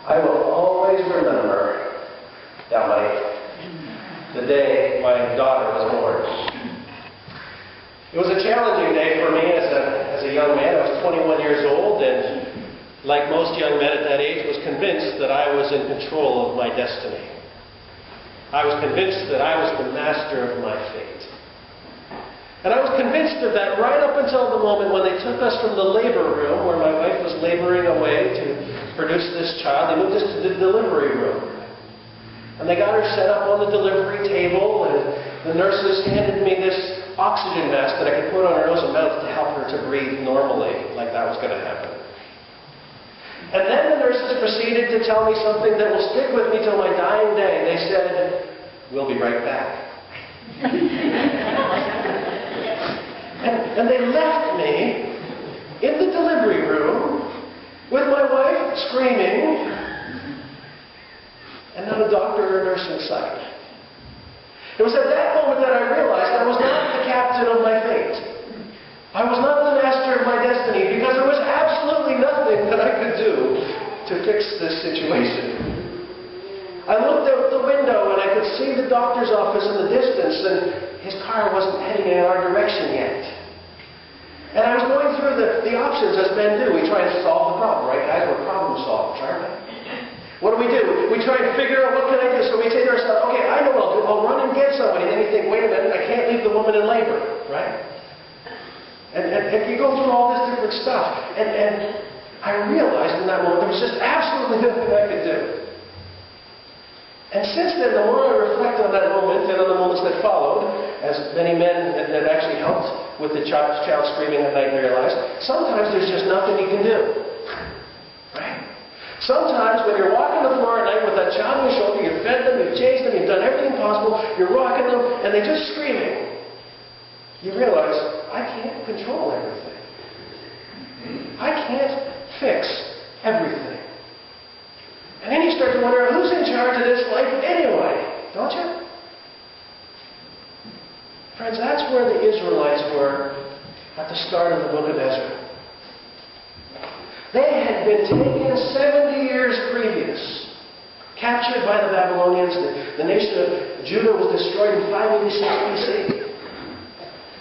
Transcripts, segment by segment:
I will always remember that the day my daughter was born. It was a challenging day for me as a young man. I was 21 years old, and like most young men at that age, was convinced that I was in control of my destiny. I was convinced that I was the master of my fate. And I was convinced of that right up until the moment when they took us from the labor room where my wife was laboring away to produce this child. They moved us to the delivery room. And they got her set up on the delivery table, and the nurses handed me this oxygen mask that I could put on her nose and mouth to help her to breathe normally, like that was going to happen. And then the nurses proceeded to tell me something that will stick with me till my dying day. They said, "We'll be right back." and they left me in the delivery room with my wife screaming and not a doctor or a nurse in sight. It was at that moment that I realized I was not the captain of my fate. I was not the master of my destiny, because there was absolutely nothing that I could do to fix this situation. I looked out the window and I could see the doctor's office in the distance, and his car wasn't heading in our direction yet. And I was going through the options as men do. We try and solve the problem, right, guys? We're problem solvers, aren't we? What do? We try and figure out what can I do. So we say to ourselves, okay, I know what I'll do. I'll run and get somebody. And then you think, wait a minute, I can't leave the woman in labor, right? And you go through all this different stuff. And I realized in that moment there was just absolutely nothing I could do. And since then, the more I reflect on that moment and on the moments that followed, as many men that actually helped with the child screaming at night realized, sometimes there's just nothing you can do. Right? Sometimes when you're walking the floor at night with that child on your shoulder, you've fed them, you've chased them, you've done everything possible, you're rocking them, and they're just screaming. You realize, I can't control everything. I can't fix everything. And then you start to wonder, who's in charge of this life anyway? Don't you? Friends, that's where the Israelites were at the start of the book of Ezra. They had been taken 70 years previous, captured by the Babylonians. The nation of Judah was destroyed in 586 BC.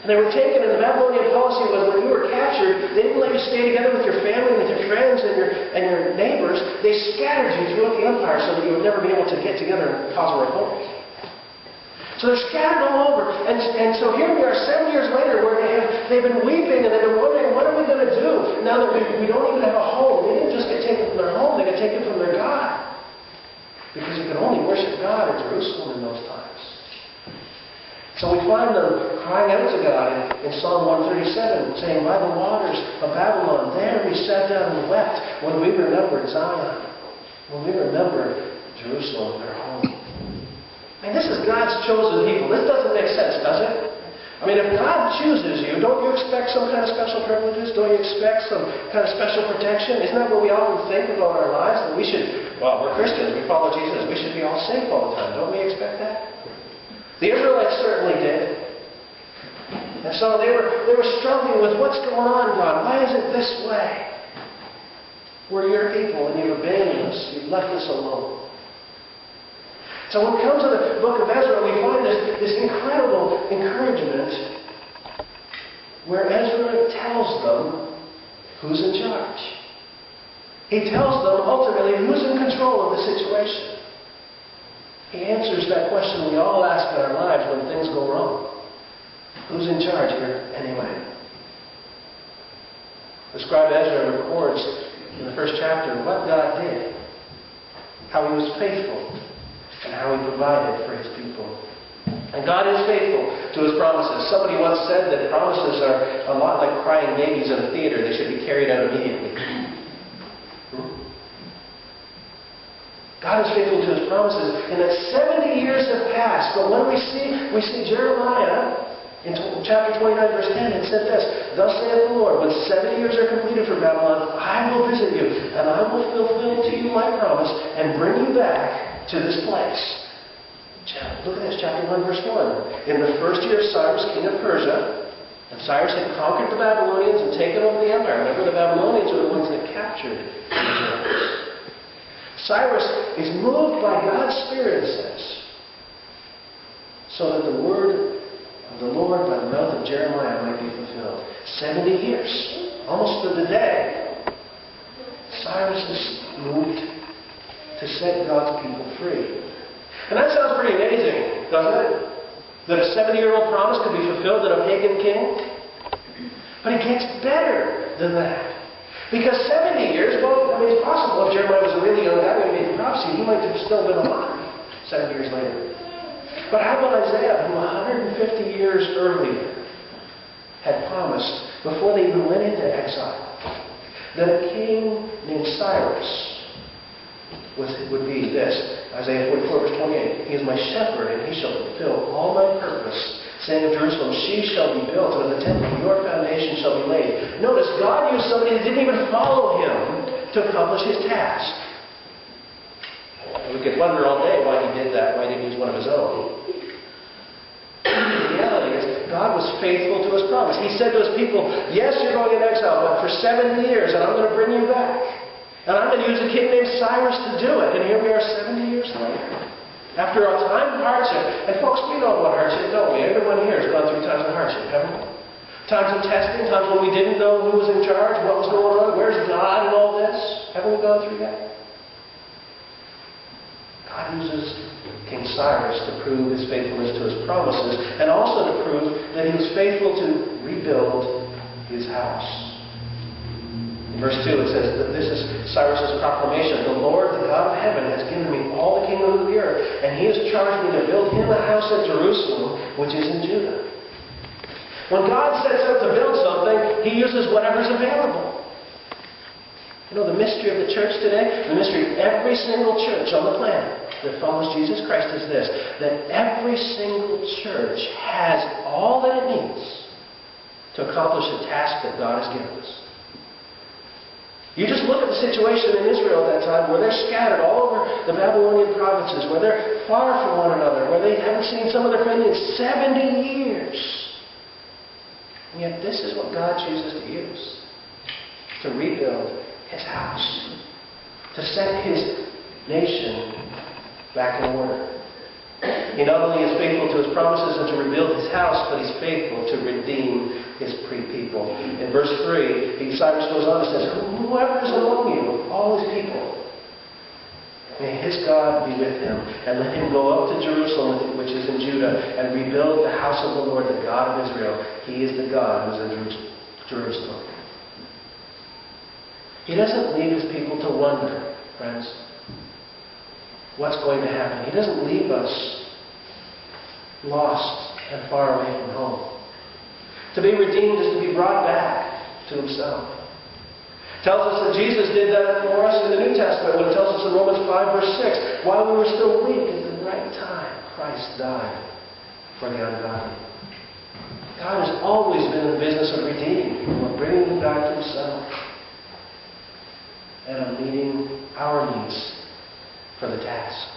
And they were taken, and the Babylonian policy was when you were captured, they didn't let you stay together with your family, with your friends, and your neighbors. They scattered you throughout the empire so that you would never be able to get together and cause a revolt. So they're scattered all over. And so here we are 7 years later where they've been weeping and they've been wondering, what are we going to do now that we don't even have a home? They didn't just get taken from their home, they got taken from their God. Because you could only worship God in Jerusalem in those times. So we find them crying out to God in Psalm 137, saying, by the waters of Babylon, there we sat down and wept when we remembered Zion, when we remembered Jerusalem, their home. I mean, this is God's chosen people. This doesn't make sense, does it? I mean, if God chooses you, don't you expect some kind of special privileges? Don't you expect some kind of special protection? Isn't that what we often think about our lives? That we should, well, we're Christians, we follow Jesus, we should be all safe all the time. Don't we expect that? The Israelites certainly did. And so they were struggling with, what's going on, God? Why is it this way? We're your people, and you've abandoned us. You've left us alone. So when it comes to the book of Ezra, we find this incredible encouragement where Ezra tells them who's in charge. He tells them ultimately who's in control of the situation. He answers that question we all ask in our lives when things go wrong. Who's in charge here anyway? The scribe Ezra records in the first chapter what God did, how He was faithful, and how He provided for His people. And God is faithful to His promises. Somebody once said that promises are a lot like crying babies in a theater. They should be carried out immediately. God is faithful to His promises, and that 70 years have passed. But when we see Jeremiah in chapter 29, verse 10, it said this, thus saith the Lord, when 70 years are completed for Babylon, I will visit you, and I will fulfill to you my promise, and bring you back to this place. Look at this, chapter 1, verse 1. In the first year of Cyrus, king of Persia, and Cyrus had conquered the Babylonians and taken over the empire. Remember, the Babylonians are the ones that captured Israel. Cyrus is moved by God's Spirit, it says, so that the word of the Lord by the mouth of Jeremiah might be fulfilled. 70 years, almost to the day, Cyrus is moved to set God's people free. And that sounds pretty amazing, doesn't it? That a 70-year-old promise could be fulfilled in a pagan king? But it gets better than that. Because 70 years, well, I mean, it's possible if Jeremiah was a really young guy when he made the prophecy, he might have still been alive 70 years later. But how about Isaiah, who 150 years earlier had promised, before they even went into exile, that a king named Cyrus would be this. Isaiah 44, verse 28. He is my shepherd, and he shall fulfill all my purpose, saying of Jerusalem, she shall be built, and of the temple your foundation shall be laid. Notice, God used somebody that didn't even follow him to accomplish his task. We could wonder all day why he did that, why he didn't use one of his own. The reality is, God was faithful to his promise. He said to his people, yes, you're going into exile, but for 70 years, and I'm going to bring you back. And I'm going to use a king named Cyrus to do it. And here we are 70 years later. After a time of hardship. And folks, we know about hardship, don't we? Everyone here has gone through times of hardship, haven't we? Times of testing, times when we didn't know who was in charge, what was going on, where's God and all this. Haven't we gone through that? God uses King Cyrus to prove his faithfulness to his promises, and also to prove that he was faithful to rebuild his house. In verse 2 it says that this is Cyrus' proclamation. The Lord, the God of heaven, has given me all the kingdom of the earth, and he has charged me to build him a house at Jerusalem, which is in Judah. When God sets out to build something, he uses whatever's available. You know, the mystery of the church today, the mystery of every single church on the planet that follows Jesus Christ is this, that every single church has all that it needs to accomplish the task that God has given us. You just look at the situation in Israel at that time, where they're scattered all over the Babylonian provinces, where they're far from one another, where they haven't seen some of their family in 70 years. And yet this is what God chooses to use. To rebuild his house. To set his nation back in order. He not only is faithful to his promises and to rebuild his house, but he's faithful to redeem his people. In verse 3, Cyrus goes on and says, whoever is among you, all his people, may his God be with him, and let him go up to Jerusalem, which is in Judah, and rebuild the house of the Lord, the God of Israel. He is the God who is in Jerusalem. He doesn't leave his people to wonder, friends, what's going to happen. He doesn't leave us lost and far away from home. To be redeemed is to be brought back to himself. It tells us that Jesus did that for us in the New Testament when it tells us in Romans 5 verse 6, while we were still weak, at the right time, Christ died for the ungodly. God has always been in the business of redeeming people, of bringing them back to himself, and of meeting our needs for the task.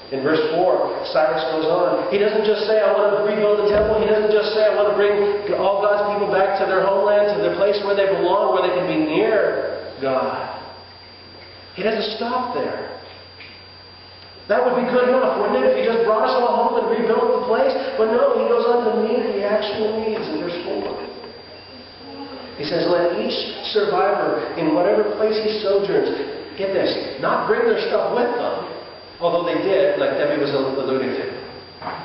In verse 4, Cyrus goes on. He doesn't just say, I want to rebuild the temple. He doesn't just say, I want to bring all God's people back to their homeland, to their place where they belong, where they can be near God. He doesn't stop there. That would be good enough, wouldn't it, if he just brought us all home and rebuilt the place? But no, he goes on to meet the actual needs in verse 4. He says, let each survivor in whatever place he sojourns, get this, not bring their stuff with them, although they did, like Debbie was alluding to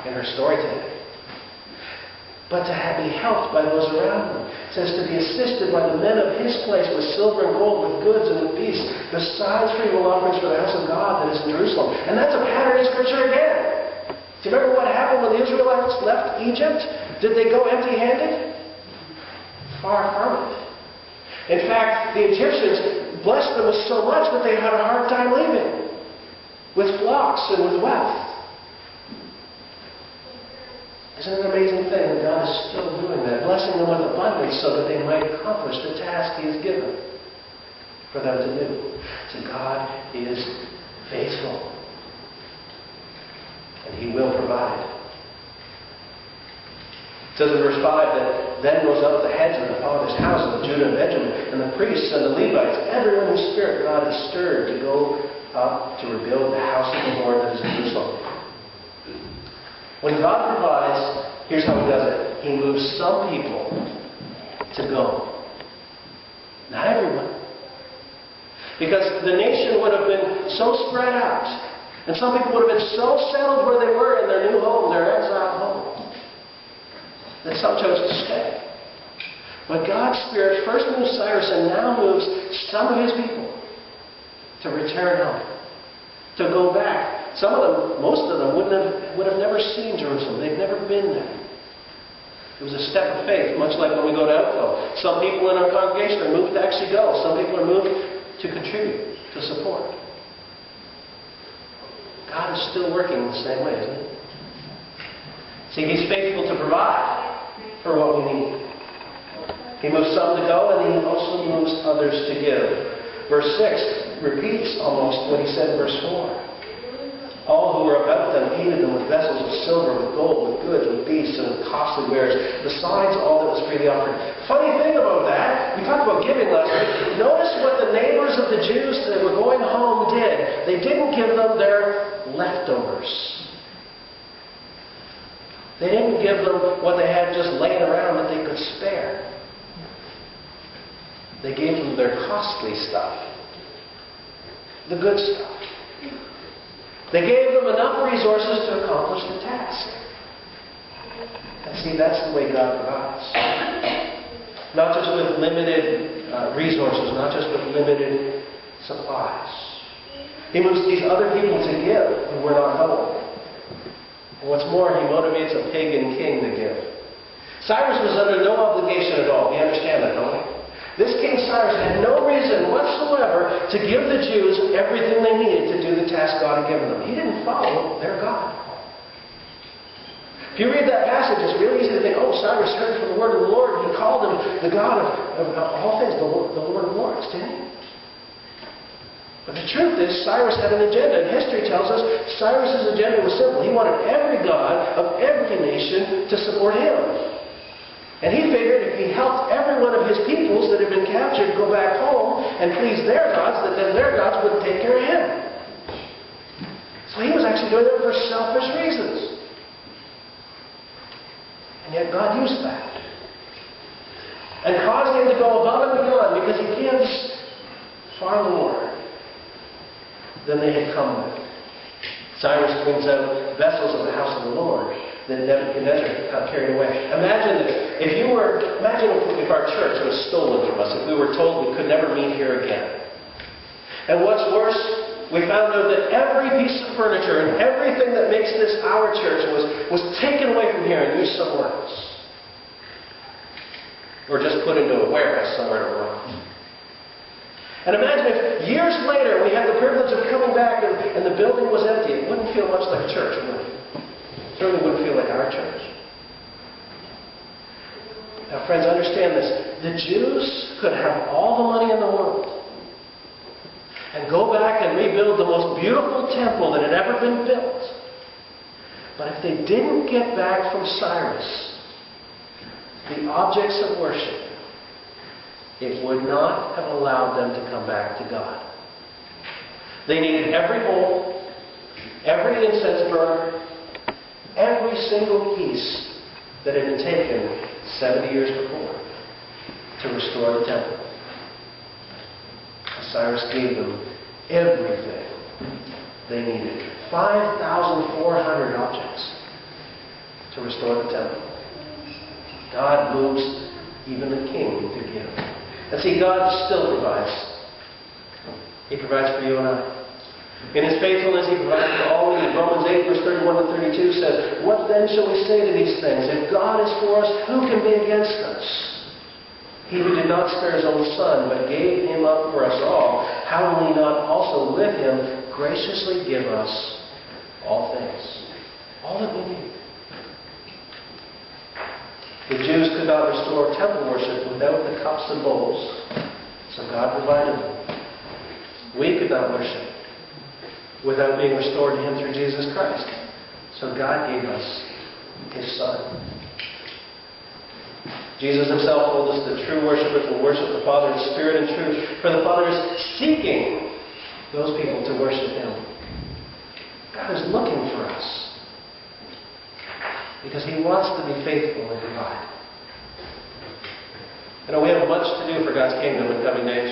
in her story today, but to be helped by those around them. It says to be assisted by the men of his place with silver and gold, with goods and with beasts, besides free will offerings for the house of God that is in Jerusalem. And that's a pattern in Scripture again. Do you remember what happened when the Israelites left Egypt? Did they go empty-handed? Far from it. In fact, the Egyptians blessed them with so much that they had a hard time leaving, with flocks and with wealth. Isn't it an amazing thing that God is still doing that, blessing them with abundance so that they might accomplish the task he has given for them to do? So God is faithful, and he will provide. It says in verse 5 that then rose up the heads of the fathers' houses of Judah and Benjamin, and the priests and the Levites, everyone whose spirit God has stirred to go up to rebuild the house of the Lord that is in Jerusalem. When God provides, here's how He does it. He moves some people to go. Not everyone. Because the nation would have been so spread out, and some people would have been so settled where they were in their new home, their exiled home, that some chose to stay. But God's Spirit first moves Cyrus and now moves some of His people to return home, to go back. Some of them, most of them, would have never seen Jerusalem. They've never been there. It was a step of faith, much like when we go to Outflow. Some people in our congregation are moved to actually go. Some people are moved to contribute, to support. God is still working in the same way, isn't He? See, He's faithful to provide for what we need. He moves some to go, and He also moves others to give. Verse 6 repeats almost what He said in verse 4. All who were about them aided them with vessels of silver, with gold, with goods, with beasts, and with costly wares, besides all that was freely offered. Funny thing about that, we talked about giving last week. Notice what the neighbors of the Jews that were going home did. They didn't give them their leftovers. They didn't give them what they had just laying around that they could spare. They gave them their costly stuff. The good stuff. They gave them enough resources to accomplish the task. And see, that's the way God provides. Not just with limited resources, not just with limited supplies. He moves these other people to give who were not home. And what's more, He motivates a pagan king to give. Cyrus was under no obligation at all. We understand that, don't we? This King Cyrus had no reason whatsoever to give the Jews everything they needed to do the task God had given them. He didn't follow their God. If you read that passage, it's really easy to think, oh, Cyrus heard from the word of the Lord, and he called him the God of all things, the Lord of Lords, didn't he? But the truth is, Cyrus had an agenda, and history tells us Cyrus' agenda was simple. He wanted every god of every nation to support him. And he figured if he helped every one of his peoples that had been captured go back home and please their gods, that then their gods would take care of him. So he was actually doing it for selfish reasons. And yet God used that. And caused him to go above and beyond, because he gives far more than they had come with. Cyrus brings out vessels of the house of the Lord that Nebuchadnezzar got carried away. Imagine this. Imagine if our church was stolen from us, if we were told we could never meet here again. And what's worse, we found out that every piece of furniture and everything that makes this our church was taken away from here and used somewhere else. Or just put into a warehouse somewhere in the world. And imagine if years later we had the privilege of coming back and the building was empty. It wouldn't feel much like a church, would it? It certainly wouldn't feel like our church. Now, friends, understand this. The Jews could have all the money in the world and go back and rebuild the most beautiful temple that had ever been built. But if they didn't get back from Cyrus the objects of worship, it would not have allowed them to come back to God. They needed every bowl, every incense burner, every single piece that had been taken 70 years before to restore the temple. Cyrus gave them everything they needed. 5,400 objects to restore the temple. God moves even the king to give. And see, God still provides. He provides for you and I. In His faithfulness, He provides for all we need. Romans 8, verse 31 to 32 says, "What then shall we say to these things? If God is for us, who can be against us? He who did not spare His own Son, but gave Him up for us all, how will He not also with Him graciously give us all things?" All that we need. The Jews could not restore temple worship without the cups and bowls, so God provided them. We could not worship without being restored to Him through Jesus Christ, so God gave us His Son. Jesus himself told us that true worshipers will worship the Father in spirit and truth, for the Father is seeking those people to worship Him. God is looking for us because He wants to be faithful and provide. You know, we have much to do for God's kingdom in coming days.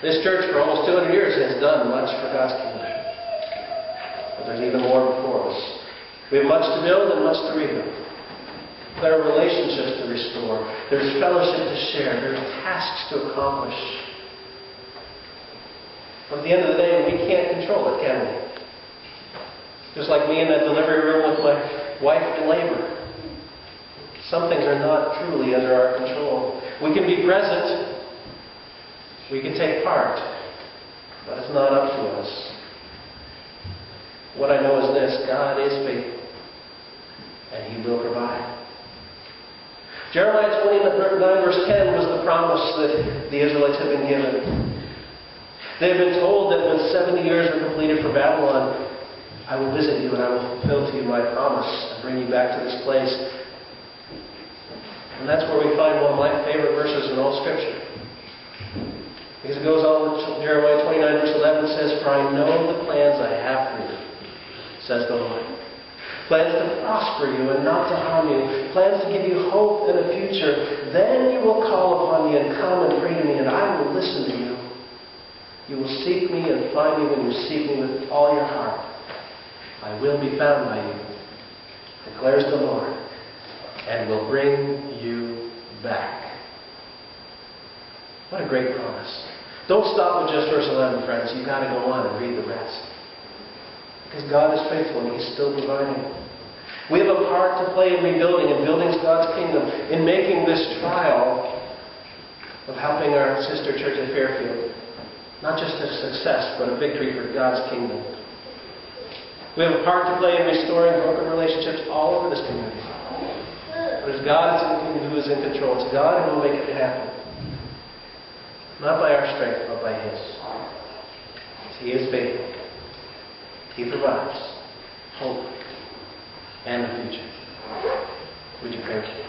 This church for almost 200 years has done much for God's kingdom. But there's even more before us. We have much to build and much to rebuild. There are relationships to restore. There's fellowship to share. There are tasks to accomplish. But at the end of the day, we can't control it, can we? Just like me in that delivery room with my wife in labor. Some things are not truly under our control. We can be present. We can take part. But it's not up to us. What I know is this: God is faithful. And He will provide. Jeremiah 29 verse 10 was the promise that the Israelites had been given. They had been told that when 70 years were completed for Babylon, I will visit you and I will fulfill to you my promise and bring you back to this place. And that's where we find one of my favorite verses in all Scripture. Because it goes on with Jeremiah 29 verse 11 says, "For I know the plans I have for you, says the Lord. Plans to prosper you and not to harm you. Plans to give you hope and a future. Then you will call upon me and come and pray to me, and I will listen to you. You will seek me and find me when you seek me with all your heart. I will be found by you, declares the Lord, and will bring you back." What a great promise. Don't stop with just verse 11, friends. You've got to go on and read the rest. Because God is faithful and He's still providing. We have a part to play in rebuilding and building God's kingdom, in making this trial of helping our sister church at Fairfield not just a success, but a victory for God's kingdom. We have a part to play in restoring broken relationships all over this community. But it's God who is in control. It's God who will make it happen. Not by our strength, but by His. He is faithful. He provides hope and a future. Would you pray with me?